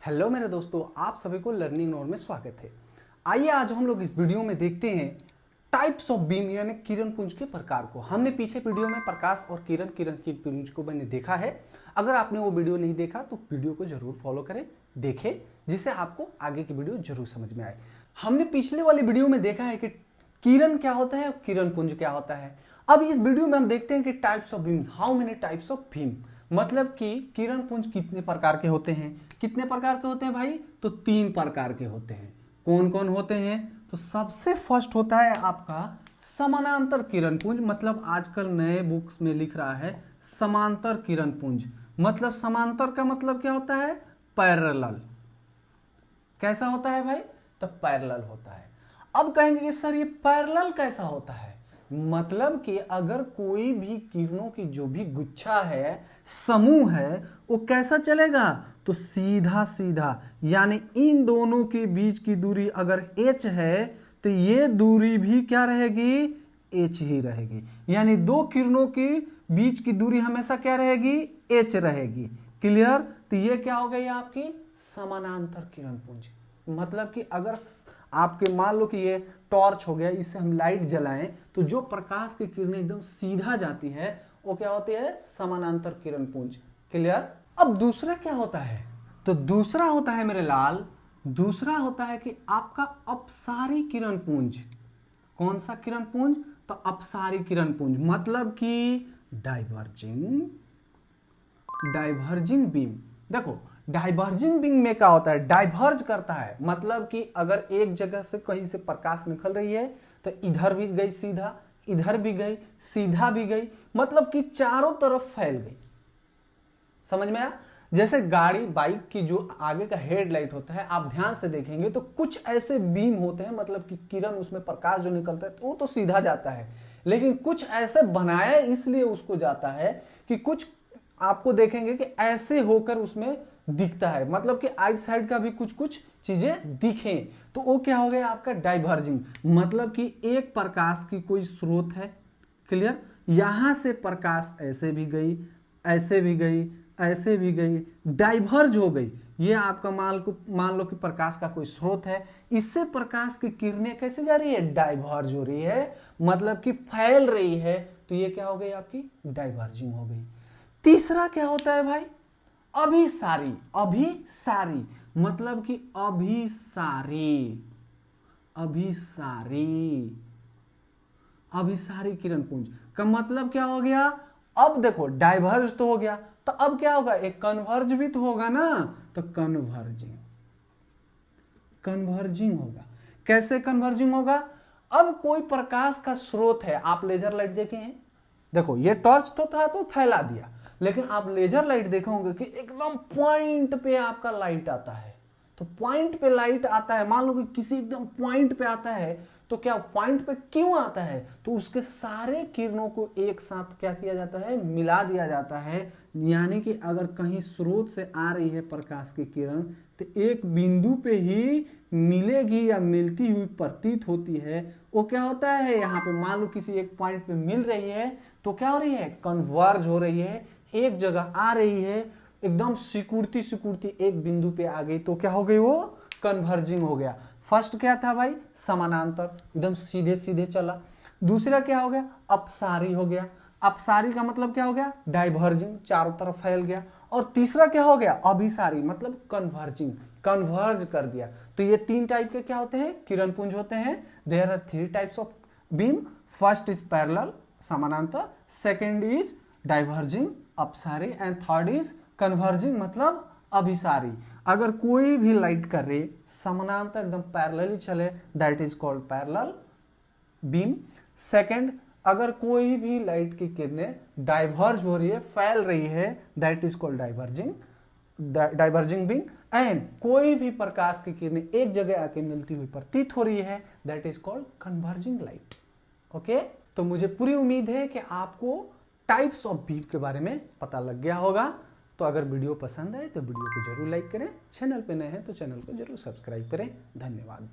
Hello मेरे दोस्तों, आप सभी को लर्निंग नोट में स्वागत है। आइए आज हम लोग इस वीडियो में देखते हैं टाइप्स ऑफ बीम यानी किरण पुंज के प्रकार को। हमने पीछे वीडियो में प्रकाश और किरण की पुंज को मैंने देखा है। अगर आपने वो वीडियो नहीं देखा तो वीडियो को जरूर फॉलो करें, देखें, जिससे आपको आगे की वीडियो जरूर समझ में आए। हमने पिछले वाली वीडियो में देखा है कि किरण क्या होता है और किरण पुंज क्या होता है। अब इस वीडियो में हम देखते हैं कि types of beams, how many types of beam, मतलब कि किरण पुंज कितने प्रकार के होते हैं। कितने प्रकार के होते हैं भाई? तो 3 प्रकार के होते हैं। कौन कौन होते हैं? तो सबसे फर्स्ट होता है आपका समानांतर किरण पुंज, मतलब आजकल नए बुक्स में लिख रहा है समांतर किरण पुंज। मतलब समांतर का मतलब क्या होता है? पैरेलल। कैसा होता है भाई? तो पैरेलल होता है। अब कहेंगे कि सर ये पैरेलल कैसा होता है? मतलब कि अगर कोई भी किरणों की जो भी गुच्छा है, समूह है, वो कैसा चलेगा? तो सीधा सीधा, यानी इन दोनों के बीच की दूरी अगर h है तो ये दूरी भी क्या रहेगी? h ही रहेगी। यानी दो किरणों के बीच की दूरी हमेशा क्या रहेगी? h रहेगी। क्लियर? तो ये क्या हो गई आपकी समानांतर किरण पुंज। मतलब कि अगर आपके मान लो कि ये टॉर्च हो गया, इससे हम लाइट जलाएं तो जो प्रकाश की किरणें एकदम सीधा जाती है वो क्या होती है? समानांतर किरण पुंज। क्लियर? अब दूसरा क्या होता है? तो दूसरा होता है मेरे लाल, दूसरा होता है कि आपका अपसारी किरण पुंज। कौन सा किरण पुंज? तो अपसारी किरण पुंज, मतलब कि डाइवर्जिंग बीम। देखो डाइवर्जिंग बीम में क्या होता है? डाइवर्ज करता है, मतलब कि अगर एक जगह से कहीं से प्रकाश निकल रही है तो इधर भी गई सीधा, इधर भी गई सीधा भी गई, मतलब कि चारों तरफ फैल गई। समझ में आया? जैसे गाड़ी बाइक की जो आगे का हेडलाइट होता है, आप ध्यान से देखेंगे तो कुछ ऐसे बीम होते हैं, मतलब कि किरण उसमें प्रकाश जो निकलता है तो वो तो सीधा जाता है, लेकिन कुछ ऐसे बनाया इसलिए उसको जाता है कि कुछ आपको देखेंगे कि ऐसे होकर उसमें दिखता है, मतलब कि आइट साइड का भी कुछ कुछ चीजें दिखें, तो वो क्या हो गया आपका? डाइवर्जिंग। मतलब कि एक प्रकाश की कोई स्रोत है, क्लियर, यहां से प्रकाश ऐसे भी गई, ऐसे भी गई, ऐसे भी गई, डाइवर्ज हो गई। ये आपका मान लो कि प्रकाश का कोई स्रोत है, इससे प्रकाश की किरणें कैसे जा रही है? डाइवर्ज हो रही है, मतलब कि फैल रही है, तो ये क्या हो गई आपकी? डाइवर्जिंग हो गई। तीसरा क्या होता है भाई? अभिसारी। अभिसारी मतलब कि अभिसारी किरण पुंज का मतलब क्या हो गया? अब देखो डाइवर्ज तो हो गया, तो अब क्या होगा? एक कन्वर्ज भी तो होगा ना, तो कन्वर्जिंग होगा। कैसे कन्वर्जिंग होगा? अब कोई प्रकाश का स्रोत है, आप लेजर लाइट देखे हैं, देखो ये टॉर्च तो था तो फैला दिया, लेकिन आप लेजर लाइट देखोगे कि एकदम पॉइंट पे आपका लाइट आता है। तो पॉइंट पे लाइट आता है, मान लो कि किसी एकदम पॉइंट पे आता है, तो क्या पॉइंट पे क्यों आता है? तो उसके सारे किरणों को एक साथ क्या किया जाता है? मिला दिया जाता है। यानी कि अगर कहीं स्रोत से आ रही है प्रकाश की किरण तो एक बिंदु पे ही मिलेगी या मिलती हुई प्रतीत होती है। वो क्या होता है? यहाँ पे मान लो किसी एक पॉइंट पे मिल रही है तो क्या हो रही है? कन्वर्ज हो रही है, एक जगह आ रही है, एकदम सिकुड़ती एक बिंदु पे आ गई, तो क्या हो गई? वो कन्वर्जिंग हो गया। फर्स्ट क्या था भाई? समानांतर, एकदम सीधे सीधे चला। दूसरा क्या हो गया? अपसारी हो गया। अपसारी का मतलब क्या हो गया? डाइवर्जिंग, चारों तरफ फैल गया। और तीसरा क्या हो गया? अभिसारी, मतलब कन्वर्जिंग, कन्वर्ज कर दिया। तो ये 3 टाइप के क्या होते हैं? किरण पुंज होते हैं। There are 3 types of beam. First is parallel, समानांतर, सेकेंड इज डाइवर्जिंग, अपसारी, एंड थर्ड इज कन्वर्जिंग, मतलब अभिसारी। अगर कोई भी लाइट कर रही समानांतर एकदम पैरेलली चले, that is called parallel beam. Second, अगर कोई भी लाइट की किरणें डाइवर्ज हो रही है, फैल रही है, that is called diverging beam. And कोई भी प्रकाश की किरणें एक जगह आके मिलती हुई प्रतीत हो रही है, that is called converging light. Okay, तो मुझे पूरी उम्मीद है कि आपको टाइप्स ऑफ बीम के बारे में पता लग गया होगा। तो अगर वीडियो पसंद आए तो वीडियो को जरूर लाइक करें, चैनल पे नए हैं तो चैनल को जरूर सब्सक्राइब करें। धन्यवाद।